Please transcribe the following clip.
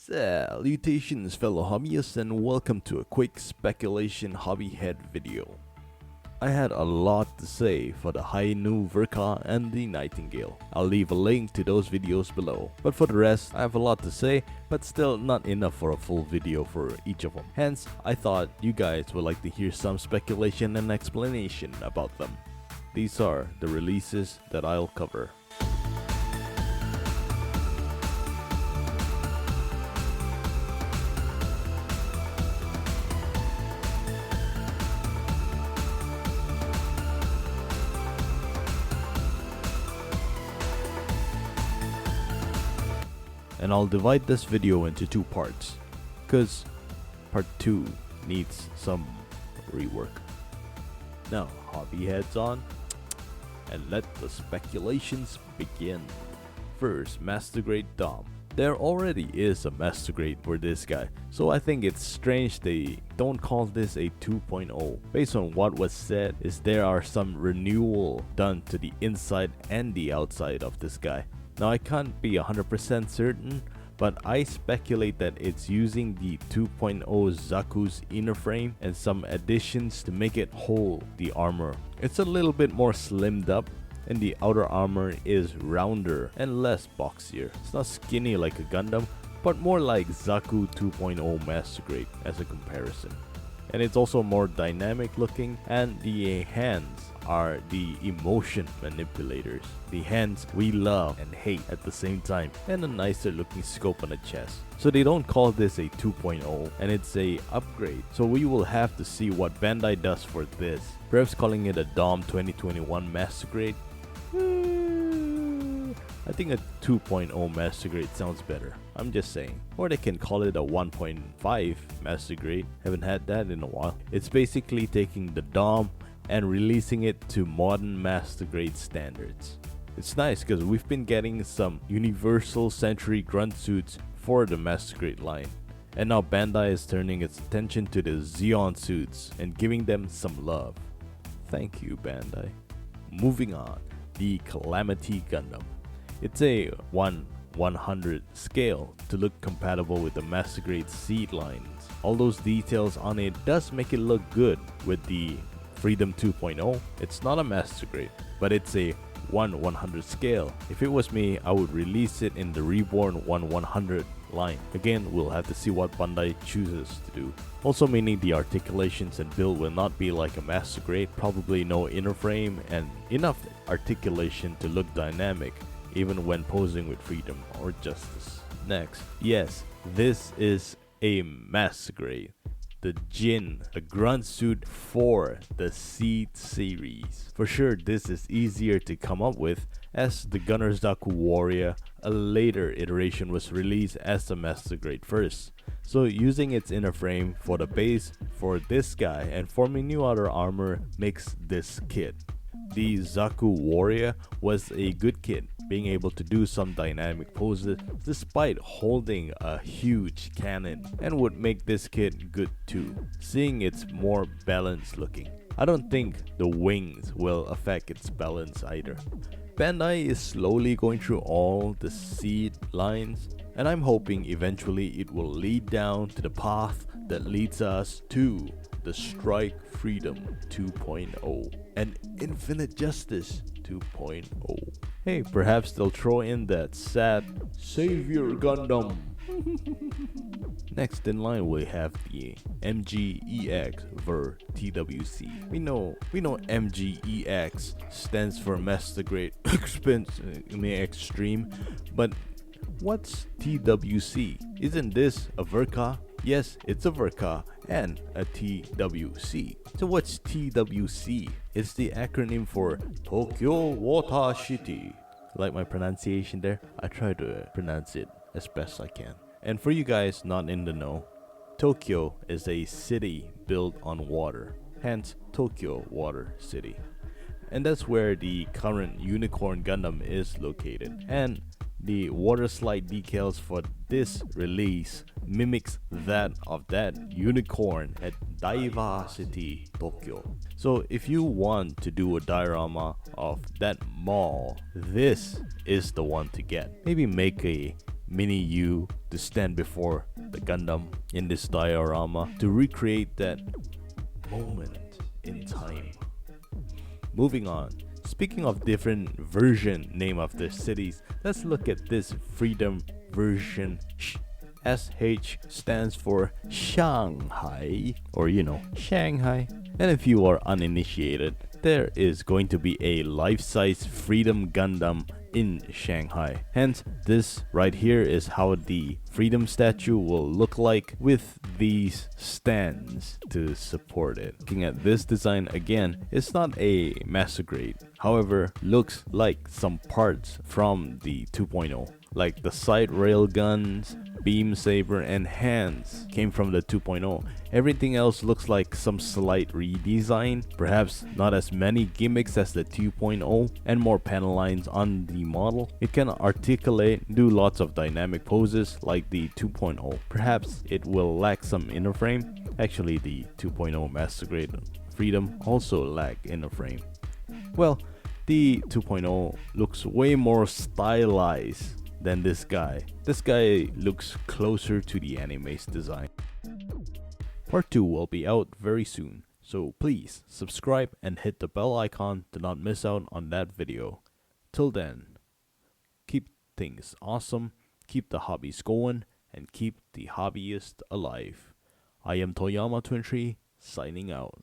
Salutations fellow hobbyists, and welcome to a quick speculation hobby head video. I had a lot to say for the Hainu Verka and the Nightingale. I'll leave a link to those videos below. But for the rest, I have a lot to say, but still not enough for a full video for each of them. Hence, I thought you guys would like to hear some speculation and explanation about them. These are the releases that I'll cover. And I'll divide this video into two parts, cause part 2 needs some rework. Now, hobby heads on, and let the speculations begin. First, Master Grade Dom. There already is a Master Grade for this guy, so I think it's strange they don't call this a 2.0. Based on what was said, is there are some renewal done to the inside and the outside of this guy. Now I can't be 100% certain, but I speculate that it's using the 2.0 Zaku's inner frame and some additions to make it hold the armor. It's a little bit more slimmed up, and the outer armor is rounder and less boxier. It's not skinny like a Gundam, but more like Zaku 2.0 Master Grade as a comparison. And it's also more dynamic looking, and the hands are the emotion manipulators. The hands we love and hate at the same time, and a nicer looking scope on the chest. So they don't call this a 2.0, and it's a upgrade. So we will have to see what Bandai does for this. Perhaps calling it a Dom 2021 Master Grade? I think a 2.0 Master Grade sounds better. I'm just saying. Or they can call it a 1.5 Master Grade. Haven't had that in a while. It's basically taking the Dom and releasing it to modern Master Grade standards. It's nice because we've been getting some Universal Century grunt suits for the Master Grade line. And now Bandai is turning its attention to the Zeon suits and giving them some love. Thank you, Bandai. Moving on, the Calamity Gundam. It's a 1/100 scale to look compatible with the Master Grade seat lines. All those details on it does make it look good with the Freedom 2.0. It's not a Master Grade, but it's a 1/100 scale. If it was me, I would release it in the Reborn 1/100 line. Again, we'll have to see what Bandai chooses to do. Also meaning the articulations and build will not be like a Master Grade, probably no inner frame and enough articulation to look dynamic even when posing with Freedom or Justice. Next, yes, this is a Master Grade. The Jin, a grunt suit for the Seed series. For sure, this is easier to come up with as the Gunner's Zaku Warrior, a later iteration, was released as a Master Grade first. So using its inner frame for the base for this guy and forming new outer armor makes this kit. The Zaku Warrior was a good kit, being able to do some dynamic poses despite holding a huge cannon, and would make this kit good too, seeing it's more balanced looking. I don't think the wings will affect its balance either. Bandai is slowly going through all the seed lines, and I'm hoping eventually it will lead down to the path that leads us to the Strike Freedom 2.0 and Infinite Justice 2.0. Hey, perhaps they'll throw in that sad Savior Gundam. Next in line we have the Mgex ver TWC. We know Mgex stands for Master Grade Extreme, but what's TWC? Isn't this a Verka? Yes, it's a Verka and a TWC. So what's TWC? It's the acronym for Tokyo Water City. Like my pronunciation there? I try to pronounce it as best I can. And for you guys not in the know, Tokyo is a city built on water, hence Tokyo Water City. And that's where the current Unicorn Gundam is located. And the water slide decals for this release mimics that of that unicorn at Daiwa City, Tokyo. So if you want to do a diorama of that mall, this is the one to get. Maybe make a mini you to stand before the Gundam in this diorama to recreate that moment in time. Moving on. Speaking of different version name of the cities, let's look at this freedom version. SH stands for Shanghai, or Shanghai. And if you are uninitiated, there is going to be a life-size Freedom Gundam in Shanghai. Hence, this right here is how the Freedom statue will look like with these stands to support it. Looking at this design again, it's not a master grade. However, looks like some parts from the 2.0. Like the side rail guns, beam saber, and hands came from the 2.0. Everything else looks like some slight redesign, perhaps not as many gimmicks as the 2.0, and more panel lines on the model. It can articulate, do lots of dynamic poses like the 2.0. Perhaps it will lack some inner frame. Actually, the 2.0 Master Grade Freedom also lack inner frame. Well, the 2.0 looks way more stylized than this guy. This guy looks closer to the anime's design. Part 2 will be out very soon, so please subscribe and hit the bell icon to not miss out on that video. Till then, keep things awesome, keep the hobbies going, and keep the hobbyist alive. I am Toyama23, signing out.